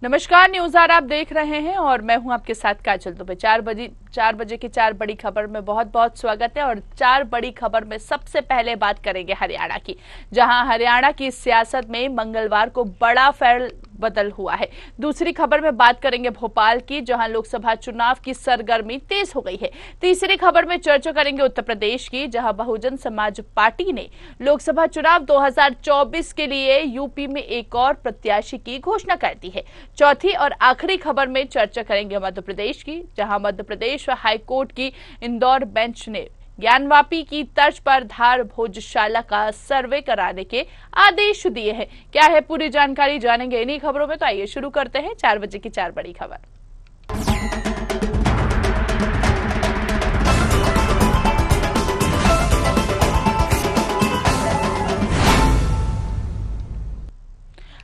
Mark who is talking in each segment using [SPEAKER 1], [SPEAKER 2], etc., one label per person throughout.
[SPEAKER 1] नमस्कार, news are आप देख रहे हैं और मैं हूं आपके साथ काजल दुबे। 4 बजे की 4 बड़ी खबर में बहुत बहुत स्वागत है। और 4 बड़ी खबर में सबसे पहले बात करेंगे हरियाणा की, जहां हरियाणा की सियासत में मंगलवार को बड़ा फेरबदल हुआ है। दूसरी खबर में बात करेंगे भोपाल की, जहां लोकसभा चुनाव की सरगर्मी तेज हो गई है। तीसरी खबर में चर्चा करेंगे उत्तर प्रदेश की, जहां बहुजन समाज पार्टी ने लोकसभा चुनाव 2024 के लिए यूपी में एक और प्रत्याशी की घोषणा कर दी है। चौथी और आखिरी खबर में चर्चा करेंगे मध्य प्रदेश की, जहां मध्य प्रदेश हाईकोर्ट की इंदौर बेंच ने ज्ञानवापी की तर्ज पर धार भोजशाला का सर्वे कराने के आदेश दिए हैं। क्या है पूरी जानकारी जानेंगे इन्हीं खबरों में। तो आइए शुरू करते हैं 4 बजे की 4 बड़ी खबर।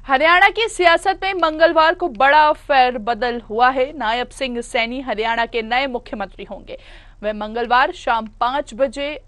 [SPEAKER 1] हरियाणा की सियासत में मंगलवार को बड़ा फेरबदल हुआ है। नायब सिंह सैनी हरियाणा के नए मुख्यमंत्री होंगे। वे मंगलवार शाम 5 बजे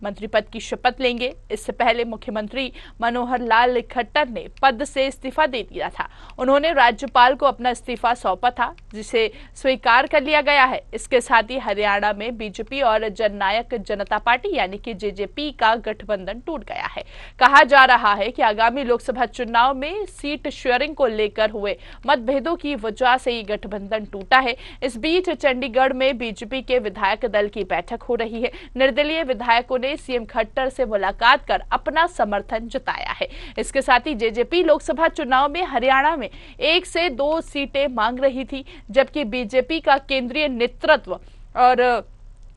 [SPEAKER 1] मंत्री पद की शपथ लेंगे। इससे पहले मुख्यमंत्री मनोहर लाल खट्टर ने पद से इस्तीफा दे दिया था। उन्होंने राज्यपाल को अपना इस्तीफा सौंपा था, जिसे स्वीकार कर लिया गया है। इसके साथ ही हरियाणा में बीजेपी और जननायक जनता पार्टी यानी कि जेजेपी का गठबंधन टूट गया है। कहा जा रहा है कि आगामी लोकसभा चुनाव में सीट शेयरिंग को लेकर हुए मतभेदों की वजह से ये गठबंधन टूटा है। इस बीच चंडीगढ़ में बीजेपी के विधायक दल की बैठक हो रही है। निर्दलीय विधायकों ने सीएम खट्टर से मुलाकात कर अपना समर्थन जताया है। इसके साथ ही जेजेपी लोकसभा चुनाव में हरियाणा में 1 से 2 सीटें मांग रही थी, जबकि बीजेपी का केंद्रीय नेतृत्व और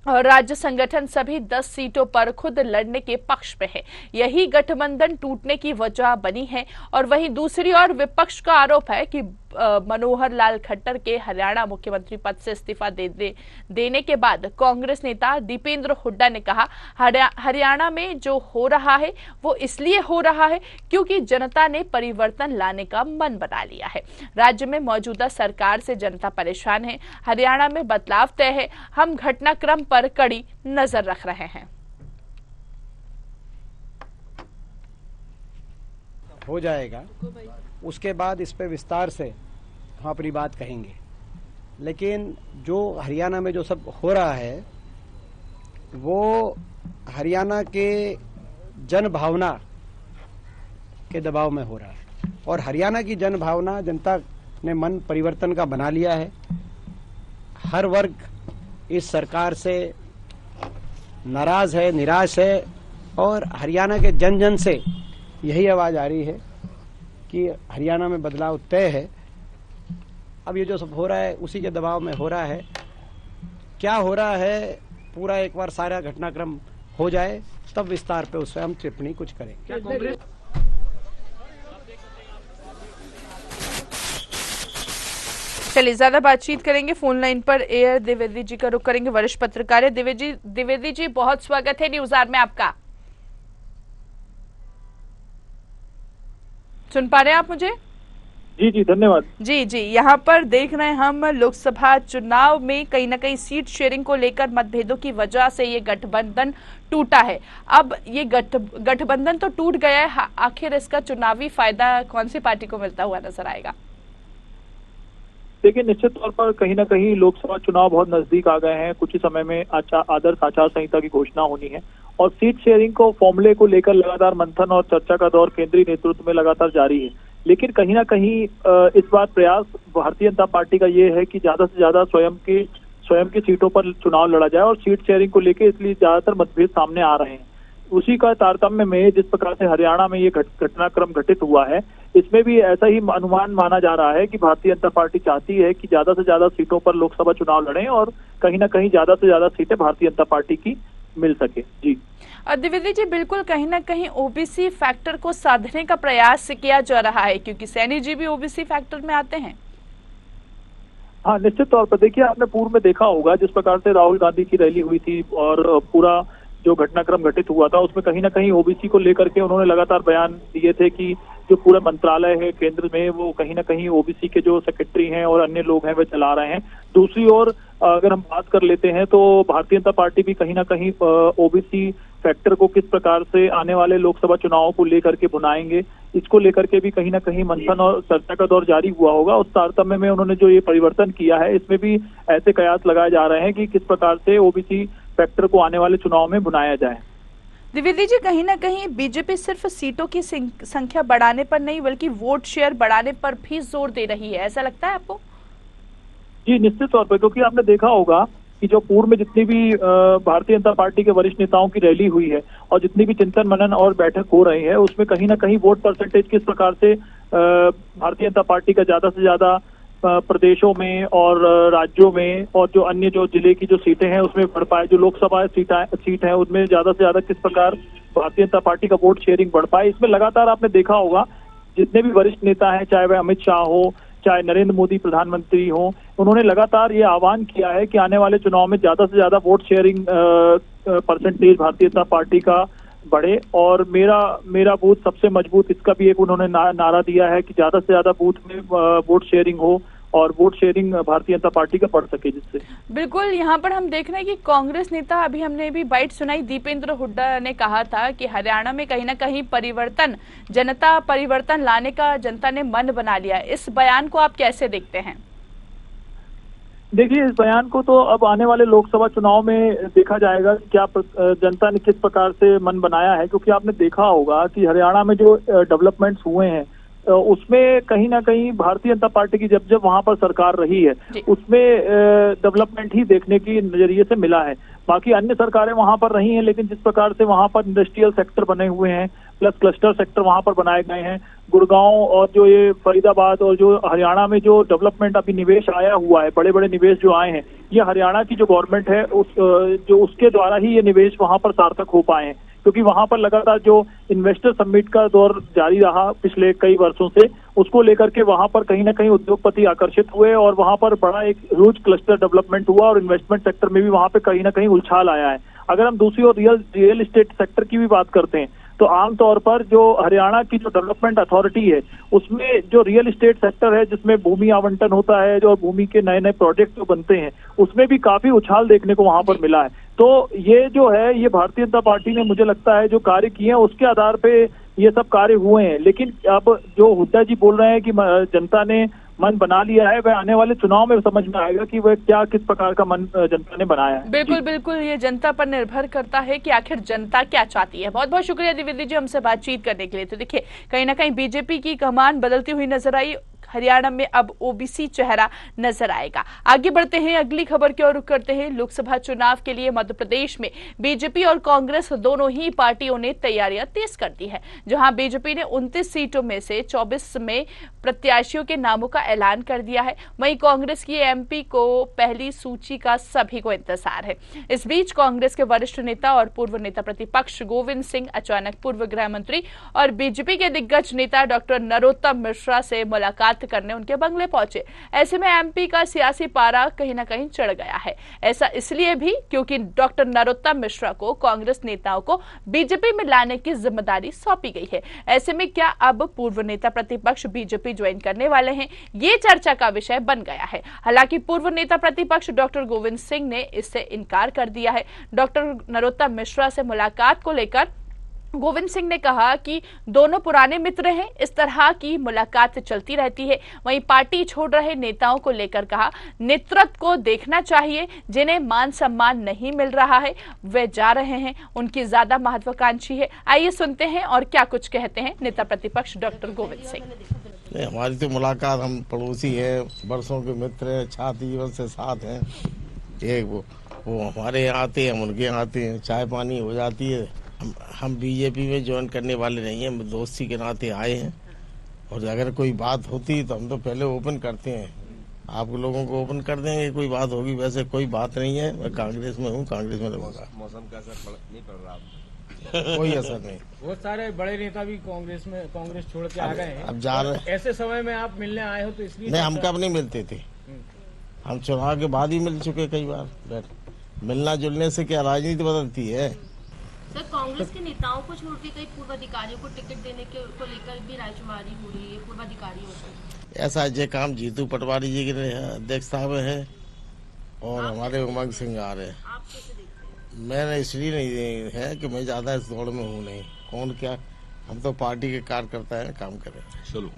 [SPEAKER 1] राज्य संगठन सभी 10 सीटों पर खुद लड़ने के पक्ष में है। यही गठबंधन टूटने की वजह बनी है। और वहीं दूसरी ओर विपक्ष का आरोप है कि मनोहर लाल खट्टर के हरियाणा मुख्यमंत्री पद से इस्तीफा देने के बाद कांग्रेस नेता दीपेंद्र हुड्डा ने कहा, हरियाणा में जो हो रहा है वो इसलिए हो रहा है क्योंकि जनता ने परिवर्तन लाने का मन बना लिया है। राज्य में मौजूदा सरकार से जनता परेशान है। हरियाणा में बदलाव तय है। हम घटनाक्रम पर कड़ी नजर रख रहे हैं।
[SPEAKER 2] हो जाएगा, उसके बाद इस पे विस्तार से हम अपनी बात कहेंगे। लेकिन जो हरियाणा में जो सब हो रहा है वो हरियाणा के जन भावना के दबाव में हो रहा है। और हरियाणा की जन भावना, जनता ने मन परिवर्तन का बना लिया है। हर वर्ग इस सरकार से नाराज है, निराश है। और हरियाणा के जन जन से यही आवाज आ रही है कि हरियाणा में बदलाव तय है। अब ये जो सब हो रहा है उसी के दबाव में हो रहा है। क्या हो रहा है पूरा एक बार सारा घटनाक्रम हो जाए, तब विस्तार पे उससे हम टिप्पणी कुछ करें। क्या कांग्रेस
[SPEAKER 1] चलिए ज्यादा बातचीत करेंगे। फोन लाइन पर एयर द्विवेदी जी का रुख करेंगे, वरिष्ठ पत्रकार है। द्विवेदी जी बहुत स्वागत है न्यूज आर में आपका। सुन पा रहे हैं आप मुझे?
[SPEAKER 3] जी धन्यवाद।
[SPEAKER 1] जी यहाँ पर देख रहे हैं हम लोकसभा चुनाव में कहीं ना कहीं सीट शेयरिंग को लेकर मतभेदों की वजह से ये गठबंधन टूटा है। अब ये गठबंधन तो टूट गया है, आखिर इसका चुनावी फायदा कौन सी पार्टी को मिलता हुआ नजर आएगा?
[SPEAKER 3] देखिए, निश्चित तौर पर कहीं ना कहीं लोकसभा चुनाव बहुत नजदीक आ गए हैं। कुछ ही समय में आदर्श आचार संहिता की घोषणा होनी है और सीट शेयरिंग को फॉर्मूले को लेकर लगातार मंथन और चर्चा का दौर केंद्रीय नेतृत्व में लगातार जारी है। लेकिन कहीं ना कहीं इस बार प्रयास भारतीय जनता पार्टी का ये है कि ज्यादा से ज्यादा स्वयं की सीटों पर चुनाव लड़ा जाए और सीट शेयरिंग को लेकर इसलिए ज्यादातर मतभेद सामने आ रहे हैं। उसी का तारतम्य में जिस प्रकार से हरियाणा में ये घटनाक्रम घटित हुआ है, इसमें भी ऐसा ही अनुमान माना जा रहा है कि भारतीय जनता पार्टी चाहती है कि ज्यादा से ज्यादा सीटों पर लोकसभा चुनाव लड़ें और कहीं ना कहीं ज्यादा से ज्यादा सीटें भारतीय जनता पार्टी की मिल सके। जी
[SPEAKER 1] द्विवेदी जी, बिल्कुल कहीं ना कहीं ओबीसी फैक्टर को साधने का प्रयास किया जा रहा है, क्योंकि सैनी जी भी ओबीसी फैक्टर में आते हैं।
[SPEAKER 3] हाँ, निश्चित तौर पर देखिए, आपने पूर्व में देखा होगा जिस प्रकार से राहुल गांधी की रैली हुई थी और पूरा जो घटनाक्रम घटित हुआ था उसमें कहीं ना कहीं ओबीसी को लेकर के उन्होंने लगातार बयान दिए थे कि जो पूरा मंत्रालय है केंद्र में वो कहीं ना कहीं ओबीसी के जो सेक्रेटरी हैं और अन्य लोग हैं वे चला रहे हैं। दूसरी ओर अगर हम बात कर लेते हैं तो भारतीय जनता पार्टी भी कहीं ना कहीं ओबीसी फैक्टर को किस प्रकार से आने वाले लोकसभा चुनावों को लेकर के बुनाएंगे, इसको लेकर के भी कहीं ना कहीं मंथन और चर्चा का दौर जारी हुआ होगा। उस तारतम्य में उन्होंने जो ये परिवर्तन किया है इसमें भी ऐसे कयास लगाए जा रहे हैं कि किस प्रकार से ओबीसी फैक्टर को आने वाले चुनाव में बुनाया जाए।
[SPEAKER 1] द्विवेदी जी, कहीं ना कहीं बीजेपी सिर्फ सीटों की संख्या बढ़ाने पर नहीं बल्कि वोट शेयर बढ़ाने पर भी जोर दे रही है, ऐसा लगता है आपको?
[SPEAKER 3] जी निश्चित तौर पर, क्योंकि आपने देखा होगा कि जो पूर्व में जितनी भी भारतीय जनता पार्टी के वरिष्ठ नेताओं की रैली हुई है और जितनी भी चिंतन मनन और बैठक हो रही है उसमें कहीं ना कहीं वोट परसेंटेज किस प्रकार से भारतीय जनता पार्टी का ज्यादा से ज्यादा प्रदेशों में और राज्यों में और जो अन्य जो जिले की जो सीटें हैं उसमें बढ़ पाए, जो लोकसभा सीट है उनमें ज्यादा से ज्यादा किस प्रकार भारतीय जनता पार्टी का वोट शेयरिंग बढ़ पाए। इसमें लगातार आपने देखा होगा जितने भी वरिष्ठ नेता हैं, चाहे वह अमित शाह हो, चाहे नरेंद्र मोदी प्रधानमंत्री हो, उन्होंने लगातार ये आह्वान किया है कि आने वाले चुनाव में ज्यादा से ज्यादा vote sharing percentage Bharatiya Janata party का बढ़े। और मेरा बूथ सबसे मजबूत, इसका भी एक उन्होंने नारा दिया है कि ज्यादा से ज्यादा बूथ में वोट शेयरिंग हो और vote sharing Bharatiya Janata party का बढ़ सके जिससे।
[SPEAKER 1] बिल्कुल, यहाँ पर हम देख रहे हैं कि कांग्रेस नेता, अभी हमने भी बाइट सुनाई, दीपेंद्र हुड्डा ने कहा था कि हरियाणा में कहीं ना कहीं परिवर्तन लाने का जनता ने मन बना लिया। इस बयान को आप कैसे देखते हैं?
[SPEAKER 3] देखिए, इस बयान को तो अब आने वाले लोकसभा चुनाव में देखा जाएगा कि क्या जनता ने किस प्रकार से मन बनाया है, क्योंकि आपने देखा होगा कि हरियाणा में जो डेवलपमेंट्स हुए हैं उसमें कहीं ना कहीं भारतीय जनता पार्टी की जब वहां पर सरकार रही है उसमें डेवलपमेंट ही देखने की नजरिए से मिला है। बाकी अन्य सरकारें वहां पर रही हैं, लेकिन जिस प्रकार से वहां पर इंडस्ट्रियल सेक्टर बने हुए हैं प्लस क्लस्टर सेक्टर वहां पर बनाए गए हैं, गुड़गांव और जो ये फरीदाबाद और जो हरियाणा में जो डेवलपमेंट अभी निवेश आया हुआ है, बड़े बड़े निवेश जो आए हैं, ये हरियाणा की जो गवर्नमेंट है उसके द्वारा ही ये निवेश वहां पर सार्थक हो पाए हैं। क्योंकि वहां पर लगातार जो इन्वेस्टर समिट का दौर जारी रहा पिछले कई वर्षों से, उसको लेकर के वहां पर कहीं ना कहीं उद्योगपति आकर्षित हुए और वहां पर बड़ा एक ह्यूज क्लस्टर डेवलपमेंट हुआ और इन्वेस्टमेंट सेक्टर में भी वहां पे कहीं ना कहीं उछाल आया है। अगर हम दूसरी ओर रियल एस्टेट सेक्टर की भी बात करते हैं तो आमतौर पर जो हरियाणा की जो डेवलपमेंट अथॉरिटी है उसमें जो रियल एस्टेट सेक्टर है जिसमें भूमि आवंटन होता है, जो भूमि के नए नए प्रोजेक्ट जो बनते हैं, उसमें भी काफी उछाल देखने को वहां पर मिला है। तो ये जो है ये भारतीय जनता पार्टी ने मुझे लगता है जो कार्य किए हैं उसके आधार पे ये सब कार्य हुए हैं। लेकिन अब जो हुड्डा जी बोल रहे हैं कि जनता ने मन बना लिया है, वह आने वाले चुनाव में समझ में आएगा कि वह किस प्रकार का मन जनता ने बनाया है।
[SPEAKER 1] बिल्कुल बिल्कुल, ये जनता पर निर्भर करता है कि आखिर जनता क्या चाहती है। बहुत बहुत शुक्रिया द्विवेदी जी हमसे बातचीत करने के लिए। तो देखिए, कहीं ना कहीं बीजेपी की कमान बदलती हुई नजर आई, हरियाणा में अब ओबीसी चेहरा नजर आएगा। आगे बढ़ते हैं, अगली खबर की ओर रुख करते हैं। लोकसभा चुनाव के लिए मध्य प्रदेश में बीजेपी और कांग्रेस दोनों ही पार्टियों ने तैयारियां तेज कर दी है। जहां बीजेपी ने 29 सीटों में से 24 में प्रत्याशियों के नामों का ऐलान कर दिया है, वहीं कांग्रेस की एमपी को पहली सूची का सभी को इंतजार है। इस बीच कांग्रेस के वरिष्ठ नेता और पूर्व नेता प्रतिपक्ष गोविंद सिंह अचानक पूर्व गृह मंत्री और बीजेपी के दिग्गज नेता डॉक्टर नरोत्तम मिश्रा से मुलाकात करने उनके बंगले पहुंचे। ऐसे में एमपी का सियासी पारा कहीं ना कहीं चढ़ गया है। ऐसा इसलिए भी क्योंकि डॉक्टर नरोत्तम मिश्रा को कांग्रेस नेताओं को बीजेपी में लाने की जिम्मेदारी सौंपी गई है। ऐसे में क्या अब पूर्व नेता प्रतिपक्ष बीजेपी ज्वाइन करने वाले हैं, ये चर्चा का विषय बन गया है। हालांकि पूर्व नेता प्रतिपक्ष डॉक्टर गोविंद सिंह ने इससे इनकार कर दिया है। डॉक्टर नरोत्तम मिश्रा से मुलाकात को लेकर गोविंद सिंह ने कहा कि दोनों पुराने मित्र हैं, इस तरह की मुलाकात चलती रहती है। वहीं पार्टी छोड़ रहे नेताओं को लेकर कहा, नेतृत्व को देखना चाहिए, जिन्हें मान सम्मान नहीं मिल रहा है वे जा रहे हैं, उनकी ज्यादा महत्वाकांक्षी है। आइए सुनते हैं और क्या कुछ कहते हैं नेता प्रतिपक्ष डॉक्टर गोविंद सिंह।
[SPEAKER 4] हमारी तो मुलाकात, हम पड़ोसी हैं, वर्षों के मित्र हैं, छात्र जीवन से साथ हैं। एक वो हमारे यहाँ आते हैं, हम उनके यहाँ आते हैं, चाय पानी हो जाती है। हम बीजेपी में ज्वाइन करने वाले नहीं हैं, दोस्ती के नाते आए हैं। और अगर कोई बात होती तो हम तो पहले ओपन करते हैं, आप लोगों को ओपन कर देंगे कोई बात होगी। वैसे कोई बात नहीं है, मैं कांग्रेस में हूँ, कांग्रेस में रहूँगा।
[SPEAKER 5] मौसम का असर नहीं पड़ रहा?
[SPEAKER 4] कोई असर नहीं।
[SPEAKER 6] बहुत सारे बड़े नेता भी कांग्रेस छोड़ के आ गए हैं,
[SPEAKER 4] अब जा रहे हैं।
[SPEAKER 6] ऐसे समय में आप मिलने आए हो तो इसलिए
[SPEAKER 4] नहीं, हम कब नहीं मिलते थे, हम चुनाव के बाद ही मिल चुके कई बार। मिलना जुलने से क्या राजनीति बदलती है?
[SPEAKER 7] सर, कांग्रेस के नेताओं को छोड़ के कई पूर्व अधिकारियों को टिकट देने को लेकर भी रायशुमारी हो रही है पूर्व अधिकारियों से।
[SPEAKER 4] ऐसा ये काम जीतू पटवारी जी की अध्यक्षता में है और हमारे उमंग सिंह आ रहे हैं।
[SPEAKER 7] आप कैसे देखते हैं?
[SPEAKER 4] मैंने इसलिए नहीं है कि मैं ज्यादा इस दौड़ में हूँ नहीं, कौन क्या, हम तो पार्टी के कार्यकर्ता हैं, काम करें। चलो।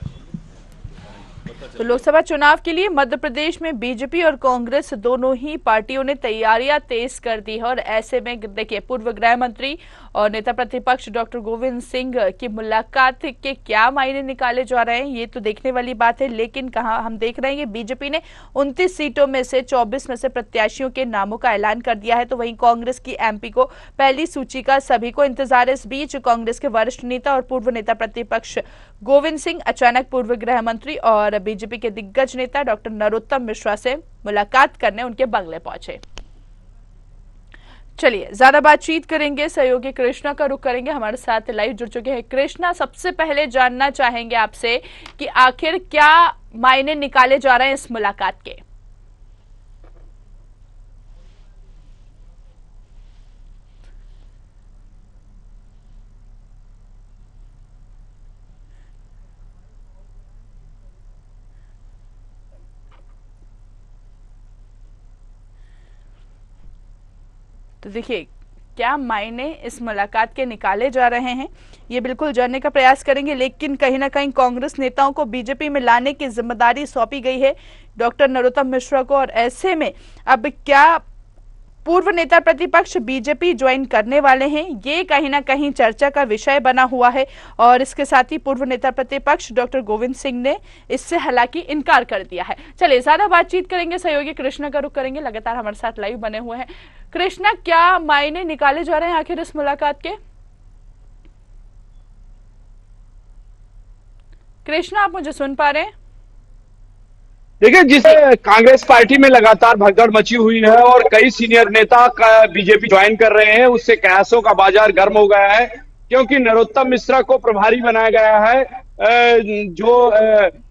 [SPEAKER 1] तो लोकसभा चुनाव के लिए मध्य प्रदेश में बीजेपी और कांग्रेस दोनों ही पार्टियों ने तैयारियां तेज कर दी है और ऐसे में देखिए पूर्व गृह मंत्री और नेता प्रतिपक्ष डॉक्टर गोविंद सिंह की मुलाकात के क्या मायने निकाले जा रहे हैं ये तो देखने वाली बात है। लेकिन कहां हम देख रहे हैं कि बीजेपी ने 29 सीटों में से 24 में से प्रत्याशियों के नामों का ऐलान कर दिया है, तो वहीं कांग्रेस की एमपी को पहली सूची का सभी को इंतजार है। इस बीच कांग्रेस के वरिष्ठ नेता और पूर्व नेता प्रतिपक्ष गोविंद सिंह अचानक पूर्व गृह मंत्री और बीजेपी के दिग्गज नेता डॉक्टर नरोत्तम मिश्रा से मुलाकात करने उनके बंगले पहुंचे। चलिए ज्यादा बातचीत करेंगे, सहयोगी कृष्णा का रुख करेंगे, हमारे साथ लाइव जुड़ चुके हैं। कृष्णा, सबसे पहले जानना चाहेंगे आपसे कि आखिर क्या मायने निकाले जा रहे हैं इस मुलाकात के? तो देखिए क्या मायने इस मुलाकात के निकाले जा रहे हैं ये बिल्कुल जानने का प्रयास करेंगे, लेकिन कहीं ना कहीं कांग्रेस नेताओं को बीजेपी में लाने की जिम्मेदारी सौंपी गई है डॉक्टर नरोत्तम मिश्रा को और ऐसे में अब क्या पूर्व नेता प्रतिपक्ष बीजेपी ज्वाइन करने वाले हैं ये कहीं ना कहीं चर्चा का विषय बना हुआ है और इसके साथ ही पूर्व नेता प्रतिपक्ष डॉक्टर गोविंद सिंह ने इससे हालांकि इनकार कर दिया है। चलिए ज्यादा बातचीत करेंगे, सहयोगी कृष्णा का रुख करेंगे, लगातार हमारे साथ लाइव बने हुए हैं। कृष्णा, क्या मायने निकाले जा रहे हैं आखिर इस मुलाकात के? कृष्णा, आप मुझे सुन पा रहे हैं?
[SPEAKER 8] देखिए, जिस कांग्रेस पार्टी में लगातार भगदड़ मची हुई है और कई सीनियर नेता बीजेपी ज्वाइन कर रहे हैं, उससे कयासों का बाजार गर्म हो गया है क्योंकि नरोत्तम मिश्रा को प्रभारी बनाया गया है। जो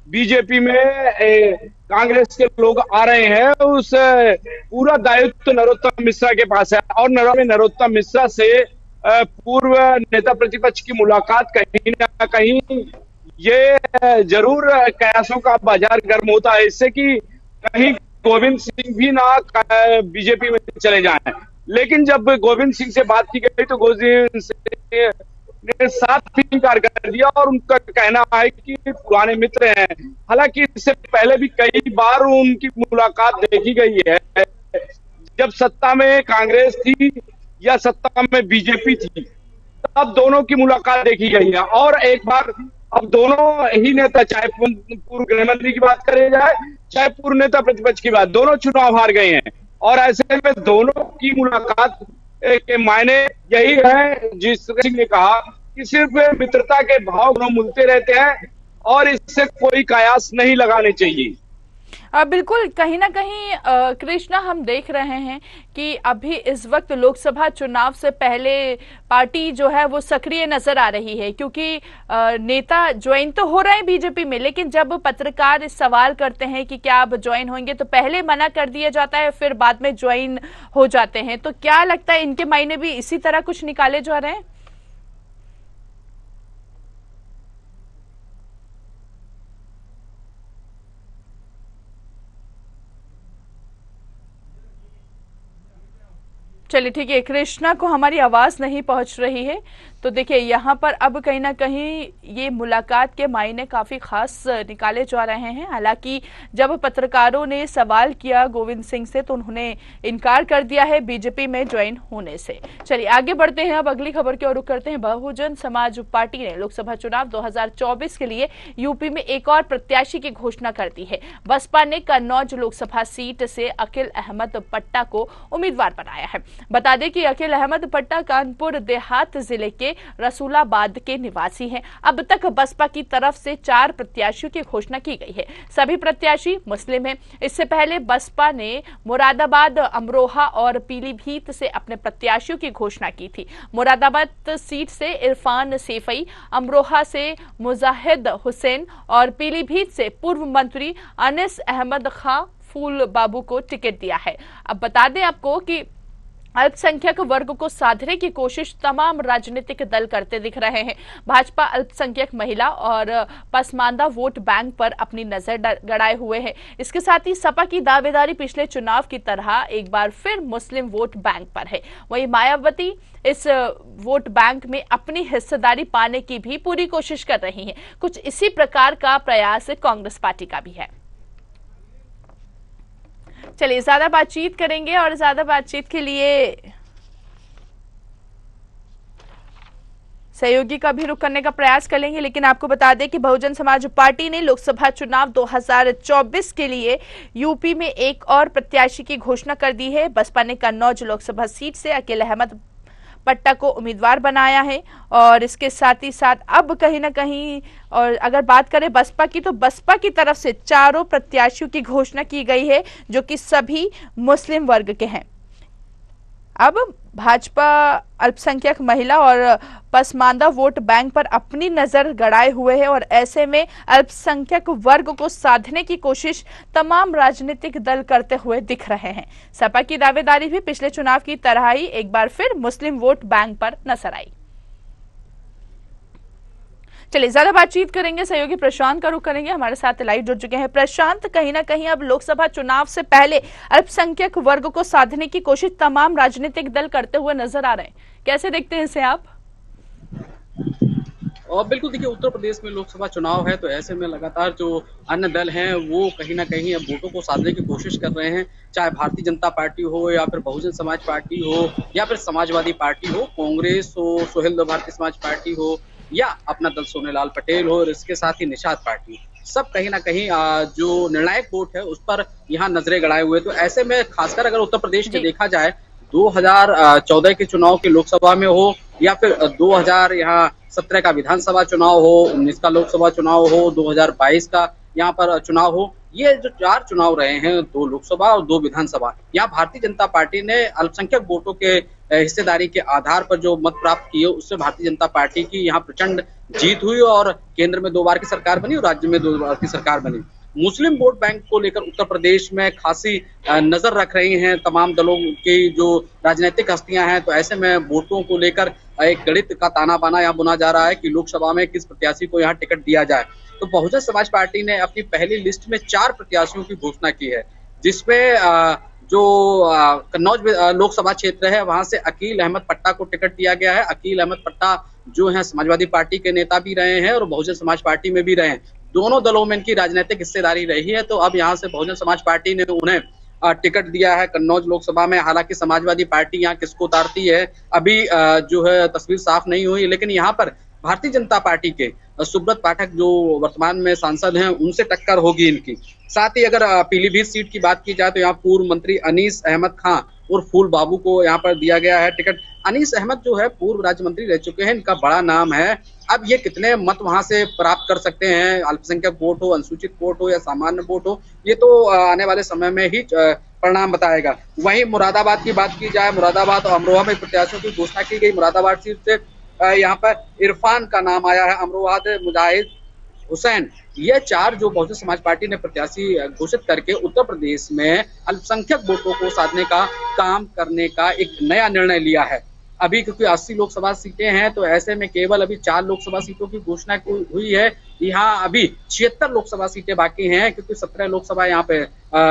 [SPEAKER 8] बीजेपी में कांग्रेस के लोग आ रहे हैं उस पूरा दायित्व नरोत्तम मिश्रा के पास है और नरोत्तम मिश्रा से पूर्व नेता प्रतिपक्ष की मुलाकात कहीं ना कहीं ये जरूर कयासों का बाजार गर्म होता है, इससे कि कहीं गोविंद सिंह भी ना बीजेपी में चले जाएं। लेकिन जब गोविंद सिंह से बात की गई तो गोविंद सिंह ने साफ इनकार कर दिया और उनका कहना है कि पुराने मित्र हैं। हालांकि इससे पहले भी कई बार उनकी मुलाकात देखी गई है, जब सत्ता में कांग्रेस थी या सत्ता में बीजेपी थी, तब दोनों की मुलाकात देखी गई है। और एक बार अब दोनों ही नेता, चाहे पूर्व गृह मंत्री की बात करे जाए चाहे पूर्व नेता प्रतिपक्ष की बात, दोनों चुनाव हार गए हैं और ऐसे में दोनों की मुलाकात के मायने यही है जिस सिंह ने कहा कि सिर्फ मित्रता के भाव दोनों मिलते रहते हैं और इससे कोई कयास नहीं लगाने चाहिए।
[SPEAKER 1] बिल्कुल, कहीं ना कहीं कृष्णा हम देख रहे हैं कि अभी इस वक्त लोकसभा चुनाव से पहले पार्टी जो है वो सक्रिय नजर आ रही है क्योंकि नेता ज्वाइन तो हो रहे हैं बीजेपी में, लेकिन जब पत्रकार इस सवाल करते हैं कि क्या आप ज्वाइन होंगे तो पहले मना कर दिया जाता है, फिर बाद में ज्वाइन हो जाते हैं। तो क्या लगता है इनके मायने भी इसी तरह कुछ निकाले जा रहे हैं? चलिए ठीक है, कृष्णा को हमारी आवाज नहीं पहुंच रही है, तो देखिए यहाँ पर अब कहीं ना कहीं ये मुलाकात के मायने काफी खास निकाले जा रहे हैं। हालांकि जब पत्रकारों ने सवाल किया गोविंद सिंह से तो उन्होंने इनकार कर दिया है बीजेपी में ज्वाइन होने से। चलिए आगे बढ़ते हैं, अब अगली खबर की ओर रुख करते हैं। बहुजन समाज पार्टी ने लोकसभा चुनाव 2024 के लिए यूपी में एक और प्रत्याशी की घोषणा कर दी है। बसपा ने कन्नौज लोकसभा सीट से अखिल अहमद पट्टा को उम्मीदवार बनाया है। बता दें कि अखिल अहमद पट्टा कानपुर देहात जिले के रसूलाबाद के निवासी हैं। अब तक बसपा की तरफ से 4 प्रत्याशियों की घोषणा की गई है, सभी प्रत्याशी मुस्लिम हैं। इससे पहले बसपा ने मुरादाबाद, अमरोहा और पीलीभीत से अपने प्रत्याशियों की घोषणा की थी। मुरादाबाद सीट से इरफान सैफई, अमरोहा से मुजाहिद हुसैन और पीलीभीत से पूर्व मंत्री अनिस अहमद खां फूल बाबू को टिकट दिया है। अब बता दें आपको कि अल्पसंख्यक वर्ग को साधने की कोशिश तमाम राजनीतिक दल करते दिख रहे हैं। भाजपा अल्पसंख्यक महिला और पसमानदा वोट बैंक पर अपनी नजर गड़ाए हुए है। इसके साथ ही सपा की दावेदारी पिछले चुनाव की तरह एक बार फिर मुस्लिम वोट बैंक पर है। वहीं मायावती इस वोट बैंक में अपनी हिस्सेदारी पाने की भी पूरी कोशिश कर रही हैं। कुछ इसी प्रकार का प्रयास कांग्रेस पार्टी का भी है। चलिए ज्यादा बातचीत करेंगे और ज्यादा बातचीत के लिए सहयोगी का भी रुख करने का प्रयास करेंगे, लेकिन आपको बता दें कि बहुजन समाज पार्टी ने लोकसभा चुनाव 2024 के लिए यूपी में एक और प्रत्याशी की घोषणा कर दी है। बसपा ने कन्नौज लोकसभा सीट से अकील अहमद पट्टा को उम्मीदवार बनाया है और इसके साथ ही साथ अब कहीं ना कहीं, और अगर बात करें बसपा की, तो बसपा की तरफ से 4 प्रत्याशियों की घोषणा की गई है जो कि सभी मुस्लिम वर्ग के हैं। अब भाजपा अल्पसंख्यक महिला और पसमानदा वोट बैंक पर अपनी नजर गड़ाए हुए है और ऐसे में अल्पसंख्यक वर्ग को साधने की कोशिश तमाम राजनीतिक दल करते हुए दिख रहे हैं। सपा की दावेदारी भी पिछले चुनाव की तरह ही एक बार फिर मुस्लिम वोट बैंक पर नजर आई। चलिए ज्यादा बातचीत करेंगे, सहयोगी प्रशांत का रुख करेंगे, हमारे साथ लाइव जुड़ चुके हैं। प्रशांत, कहीं ना कहीं अब लोकसभा चुनाव से पहले अल्पसंख्यक वर्ग को साधने की कोशिश तमाम राजनीतिक दल करते हुए नजर आ रहे हैं, कैसे देखते हैं इसे आप?
[SPEAKER 9] और बिल्कुल देखिए, उत्तर प्रदेश में लोकसभा चुनाव है तो ऐसे में लगातार जो अन्य दल हैं वो कहीं ना कहीं अब वोटों को साधने की कोशिश कर रहे हैं, चाहे भारतीय जनता पार्टी हो या फिर बहुजन समाज पार्टी हो या फिर समाजवादी पार्टी हो, कांग्रेस हो, सोहेल भारतीय समाज पार्टी हो या अपना दल सोनेलाल पटेल हो और इसके साथ ही निषाद पार्टी, सब कहीं ना कहीं जो निर्णायक वोट है उस पर यहाँ नजरें गड़ाए हुए। तो ऐसे में खासकर अगर उत्तर प्रदेश में देखा जाए 2014 के चुनाव के लोकसभा में हो या फिर 2017 का विधानसभा चुनाव हो, 19 का लोकसभा चुनाव हो, 2022 का यहाँ पर चुनाव हो, ये जो 4 चुनाव रहे हैं, 2 लोकसभा और 2 विधानसभा, यहाँ भारतीय जनता पार्टी ने अल्पसंख्यक वोटों के हिस्सेदारी के आधार पर जो मत प्राप्त किए उससे भारतीय जनता पार्टी की यहाँ प्रचंड जीत हुई और केंद्र में 2 बार की सरकार बनी और राज्य में 2 बार की सरकार बनी। मुस्लिम वोट बैंक को लेकर उत्तर प्रदेश में खासी नजर रख रही हैं तमाम दलों की जो राजनीतिक हस्तियां हैं। तो ऐसे में वोटों को लेकर एक गणित का ताना बाना यहाँ बुना जा रहा है कि लोकसभा में किस प्रत्याशी को यहाँ टिकट दिया जाए। तो बहुजन समाज पार्टी ने अपनी पहली लिस्ट में 4 प्रत्याशियों की घोषणा की है, जिसमें जो कन्नौज लोकसभा क्षेत्र है वहां से अकील अहमद पट्टा को टिकट दिया गया है। अकील अहमद पट्टा जो है समाजवादी पार्टी के नेता भी रहे हैं और बहुजन समाज पार्टी में भी रहे हैं, दोनों दलों में इनकी राजनीतिक हिस्सेदारी रही है। तो अब यहाँ से बहुजन समाज पार्टी ने उन्हें टिकट दिया है कन्नौज लोकसभा में। हालांकि समाजवादी पार्टी यहाँ किसको उतारती है अभी जो है तस्वीर साफ नहीं हुई, लेकिन यहाँ पर भारतीय जनता पार्टी के सुब्रत पाठक जो वर्तमान में सांसद हैं उनसे टक्कर होगी इनकी। साथ ही अगर पीलीभीत सीट की बात की जाए तो यहाँ पूर्व मंत्री अनीस अहमद खां और फूल बाबू को यहाँ पर दिया गया है टिकट। अनीस अहमद जो है पूर्व राज्य मंत्री रह चुके हैं, इनका बड़ा नाम है। अब ये कितने मत वहां से प्राप्त कर सकते हैं, अल्पसंख्यक वोट हो, अनुसूचित वोट हो या सामान्य वोट हो, ये तो आने वाले समय में ही परिणाम बताएगा। वहीं मुरादाबाद की बात की जाए, मुरादाबाद और अमरोहा में प्रत्याशियों की घोषणा की गई। मुरादाबाद सीट से यहाँ पर इरफान का नाम आया है, अमरोहा से मुजाहिद हुसैन। ये 4 जो बहुजन समाज पार्टी ने प्रत्याशी घोषित करके उत्तर प्रदेश में अल्पसंख्यक वोटों को साधने का काम करने का एक नया निर्णय लिया है। अभी क्योंकि 80 लोकसभा सीटें हैं तो ऐसे में केवल अभी 4 लोकसभा सीटों की घोषणा हुई है। यहाँ अभी 76 लोकसभा सीटें बाकी हैं क्योंकि 17 लोकसभा यहाँ पे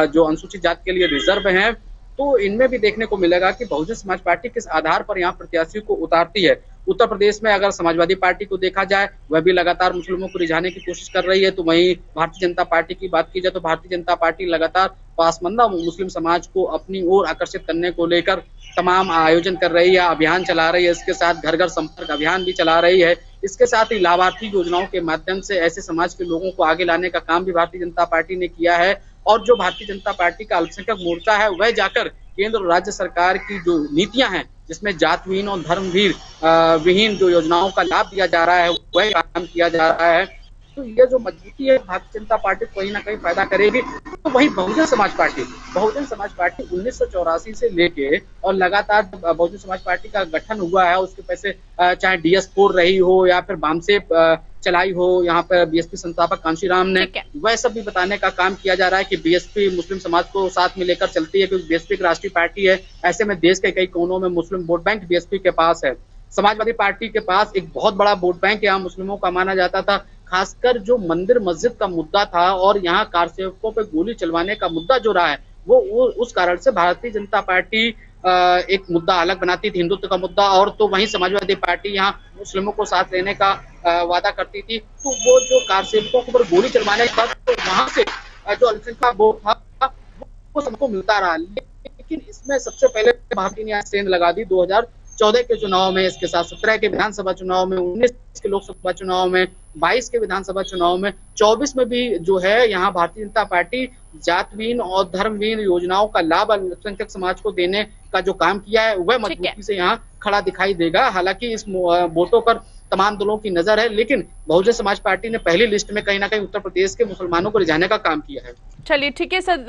[SPEAKER 9] जो अनुसूचित जाति के लिए रिजर्व हैं। तो इनमें भी देखने को मिलेगा कि बहुजन समाज पार्टी किस आधार पर यहाँ प्रत्याशियों को उतारती है। उत्तर प्रदेश में अगर समाजवादी पार्टी को देखा जाए वह भी लगातार मुस्लिमों को रिझाने की कोशिश कर रही है। तो वहीं भारतीय जनता पार्टी की बात की जाए तो भारतीय जनता पार्टी लगातार पासमानदा मुस्लिम समाज को अपनी ओर आकर्षित करने को लेकर तमाम आयोजन कर रही है, अभियान चला रही है। इसके साथ घर घर संपर्क अभियान भी चला रही है। इसके साथ ही लाभार्थी योजनाओं के माध्यम से ऐसे समाज के लोगों को आगे लाने का काम भी भारतीय जनता पार्टी ने किया है। और जो भारतीय जनता पार्टी का अल्पसंख्यक मोर्चा है वह जाकर केंद्र और राज्य सरकार की जो नीतियां हैं जिसमें जात विहीन और धर्म विहीन जो योजनाओं का लाभ दिया जा रहा है वह काम किया जा रहा है। तो ये जो मजबूती है भारतीय जनता पार्टी कहीं ना कहीं फायदा करेगी। तो वही बहुजन समाज पार्टी 1984 से लेके और लगातार बहुजन समाज पार्टी का गठन हुआ है, उसके पैसे चाहे DS4 रही हो या फिर बामसेप चलाई हो, यहाँ पर BSP संस्थापक कांशीराम ने, वह सब भी बताने का काम किया जा रहा है कि BSP मुस्लिम समाज को साथ में लेकर चलती है, क्योंकि BSP एक राष्ट्रीय पार्टी है। ऐसे में देश के कई कोनों में मुस्लिम वोट बैंक BSP के पास है। समाजवादी पार्टी के पास एक बहुत बड़ा वोट बैंक यहाँ मुस्लिमों का माना जाता था। खासकर जो मंदिर मस्जिद का मुद्दा था और यहाँ कारसेवकों पे गोली चलवाने का मुद्दा जो रहा है, वो उस कारण से भारतीय जनता पार्टी एक मुद्दा अलग बनाती थी, हिंदुत्व का मुद्दा, और तो वहीं समाजवादी पार्टी यहाँ मुस्लिमों को साथ लेने का वादा करती थी। तो वो जो कारसेवकों के ऊपर गोली चलवाने का, तो वहां से जो अल्पसंख्यक वोट था वो सबको मिलता रहा। लेकिन इसमें सबसे पहले भारतीय ने सेंध लगा दी 2014 के चुनाव में, इसके साथ 17 के विधानसभा चुनाव में, 19 के लोकसभा चुनाव में, 22 के विधानसभा चुनाव में, 24 में भी जो है यहाँ भारतीय जनता पार्टी जातवीन और धर्मवीन योजनाओं का लाभ अल्पसंख्यक समाज को देने का जो काम किया है वह मजबूती से यहाँ खड़ा दिखाई देगा। हालांकि इस वोटों पर तमाम दलों की नजर है, लेकिन बहुजन समाज पार्टी ने पहली लिस्ट में कहीं ना कहीं उत्तर प्रदेश के मुसलमानों को रिझाने का काम किया है।
[SPEAKER 1] चलिए ठीक है सर,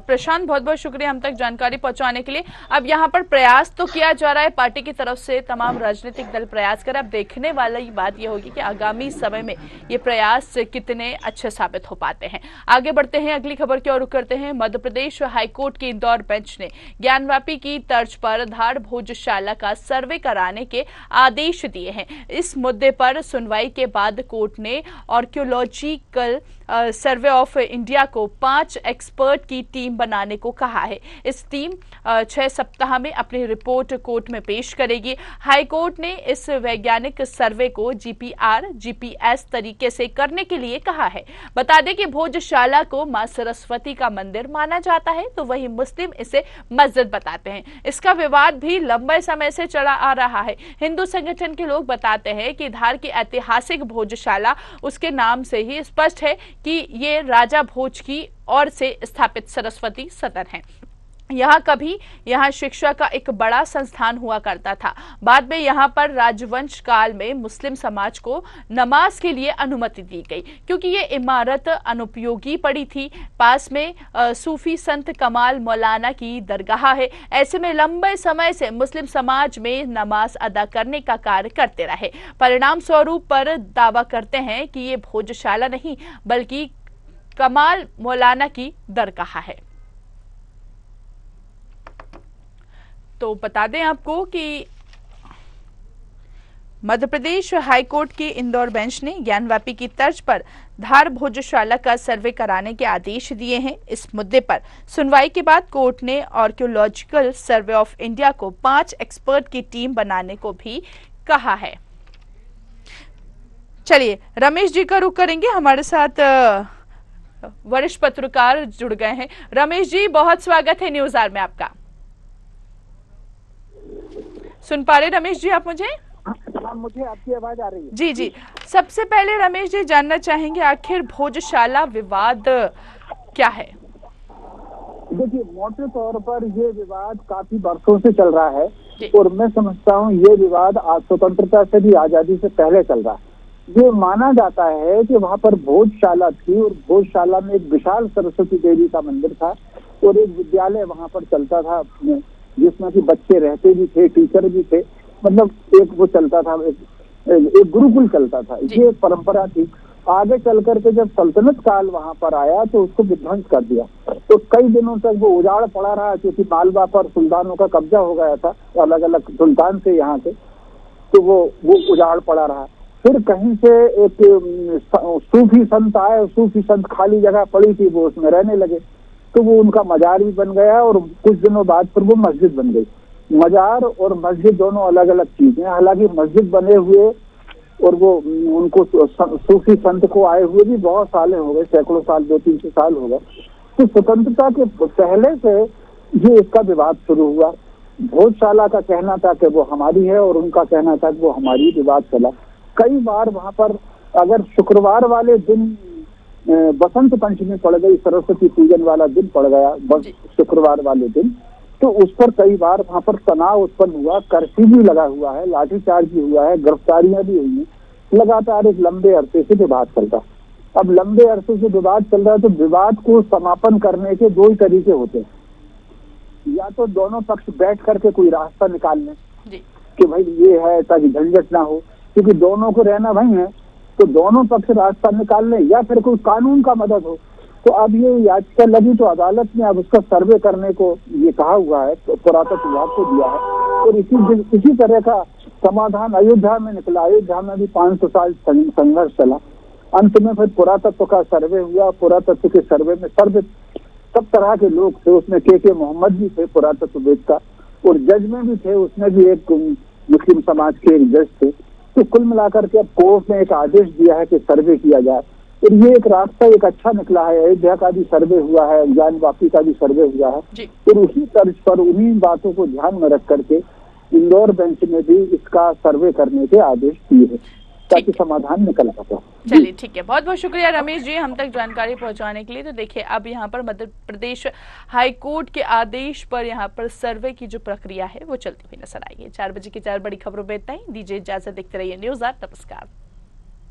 [SPEAKER 1] प्रशांत बहुत बहुत शुक्रिया हम तक जानकारी पहुंचाने के लिए। अब यहाँ पर प्रयास तो किया जा रहा है पार्टी की तरफ से, तमाम राजनीतिक दल प्रयास कर, अब देखने वाली बात यह होगी कि आगामी समय में ये प्रयास कितने अच्छे साबित हो पाते हैं। आगे बढ़ते हैं, अगली खबर की ओर रुख करते हैं। मध्य प्रदेश हाईकोर्ट की इंदौर बेंच ने ज्ञानवापी की तर्ज पर धार भोजशाला का सर्वे कराने के आदेश दिए हैं। इस मुद्दे पर सुनवाई के बाद कोर्ट ने आर्कियोलॉजिकल सर्वे ऑफ इंडिया को 5 एक्सपर्ट की टीम बनाने को कहा है। इस टीम 6 सप्ताह में अपनी रिपोर्ट कोर्ट में पेश करेगी। हाईकोर्ट ने इस वैज्ञानिक सर्वे को GPS तरीके से करने के लिए कहा है। बता दें कि भोजशाला को मां सरस्वती का मंदिर माना जाता है, तो वही मुस्लिम इसे मस्जिद बताते हैं। इसका विवाद भी लंबे समय से चला आ रहा है। हिंदू संगठन के लोग बताते हैं कि धार की ऐतिहासिक भोजशाला उसके नाम से ही स्पष्ट है कि ये राजा भोज की ओर से स्थापित सरस्वती सदन है। यहाँ शिक्षा का एक बड़ा संस्थान हुआ करता था। बाद में यहाँ पर राजवंश काल में मुस्लिम समाज को नमाज के लिए अनुमति दी गई, क्योंकि ये इमारत अनुपयोगी पड़ी थी। पास में सूफी संत कमाल मौलाना की दरगाह है। ऐसे में लंबे समय से मुस्लिम समाज में नमाज अदा करने का कार्य करते रहे। परिणाम स्वरूप पर दावा करते हैं कि ये भोजशाला नहीं बल्कि कमाल मौलाना की दरगाह है। तो बता दें आपको कि मध्य प्रदेश हाईकोर्ट की इंदौर बेंच ने ज्ञानवापी की तर्ज पर धार भोजशाला का सर्वे कराने के आदेश दिए हैं। इस मुद्दे पर सुनवाई के बाद कोर्ट ने आर्कियोलॉजिकल सर्वे ऑफ इंडिया को 5 एक्सपर्ट की टीम बनाने को भी कहा है। चलिए रमेश जी का रुख करेंगे, हमारे साथ वरिष्ठ पत्रकार जुड़ गए हैं। रमेश जी, बहुत स्वागत है न्यूज आवर में आपका। सुन पा रहे रमेश जी आप मुझे?
[SPEAKER 10] मुझे आपकी आवाज आ रही है।
[SPEAKER 1] जी जी, सबसे पहले रमेश जी जानना चाहेंगे आखिर भोजशाला विवाद क्या है?
[SPEAKER 10] देखिए, मोटे तौर पर ये विवाद काफी वर्षों से चल रहा है और मैं समझता हूँ ये विवाद आज स्वतंत्रता से भी आजादी से पहले चल रहा है। ये माना जाता है कि वहाँ पर भोजशाला थी और भोजशाला में एक विशाल सरस्वती देवी का मंदिर था और एक विद्यालय वहाँ पर चलता था जिसमें कि बच्चे रहते भी थे, टीचर भी थे, मतलब एक वो चलता था, एक गुरुकुल चलता था। ये परंपरा थी। आगे चल करके जब सल्तनत काल वहाँ पर आया तो उसको विध्वंस कर दिया। तो कई दिनों तक वो उजाड़ पड़ा रहा, क्योंकि मालवा पर सुल्तानों का कब्जा हो गया था, अलग अलग सुल्तान से यहाँ से, तो वो उजाड़ पड़ा रहा। फिर कहीं से एक सूफी संत आए, सूफी संत खाली जगह पड़ी थी, वो उसमें रहने लगे, तो वो उनका मजार भी बन गया और कुछ दिनों बाद फिर वो मस्जिद बन गई। मजार और मस्जिद दोनों अलग अलग चीजें हैं। हालांकि मस्जिद बने हुए और वो उनको सूफी संत को आए हुए भी बहुत साल हो गए, सैकड़ों साल, 200-300 साल हो गए। तो स्वतंत्रता के पहले से ये इसका विवाद शुरू हुआ। भोजशाला का कहना था कि वो हमारी है और उनका कहना था कि वो हमारी, विवाद चला। कई बार वहां पर अगर शुक्रवार वाले दिन बसंत पंचमी पड़ गई, सरस्वती पूजन वाला दिन पड़ गया शुक्रवार वाले दिन, तो उस पर कई बार वहां पर तनाव उत्पन्न हुआ, कर्फ्यू भी लगा हुआ है, लाठीचार्ज भी हुआ है, गिरफ्तारियां भी हुई हैं। लगातार एक लंबे अरसे से विवाद चलता। अब लंबे अरसे से विवाद चल रहा है, तो विवाद को समापन करने के दो ही तरीके होते हैं, या तो दोनों पक्ष बैठ करके कोई रास्ता निकाल लें कि भाई ये है, ताकि झंझट ना हो, क्योंकि दोनों को रहना भाई है, तो दोनों पक्ष रास्ता निकाल लें, या फिर कोई कानून का मदद हो। तो अब ये याचिका लगी तो अदालत ने अब उसका सर्वे करने को ये कहा हुआ है, तो पुरातत्व विभाग को दिया है, और इसी तरह का समाधान अयोध्या में निकला। अयोध्या में भी 500 साल संघर्ष चला, अंत में फिर पुरातत्व का सर्वे हुआ। पुरातत्व के सर्वे में सब तरह के लोग थे, उसमें के मोहम्मद भी थे पुरातत्वविद का, और जज में भी थे, उसमें भी एक मुस्लिम समाज के एक जज थे। तो कुल मिलाकर के अब कोर्ट ने एक आदेश दिया है कि सर्वे किया जाए, और ये एक रास्ता एक अच्छा निकला है। अयोध्या का भी सर्वे हुआ है, ज्ञान वापी का भी सर्वे हुआ है, और उसी तर्ज पर उन्हीं बातों को ध्यान में रख करके इंदौर बेंच ने भी इसका सर्वे करने के आदेश दिए हैं, ताकि समाधान निकल सके।
[SPEAKER 1] चलिए ठीक है, बहुत बहुत शुक्रिया रमेश जी हम तक जानकारी पहुंचाने के लिए। तो देखिए अब यहाँ पर मध्य प्रदेश हाईकोर्ट के आदेश पर यहाँ पर सर्वे की जो प्रक्रिया है वो चलती हुई नजर आई है। 4 बजे की 4 बड़ी खबरों में इतना ही। दीजिए इजाजत, देखते रहिए न्यूज़ 8। नमस्कार।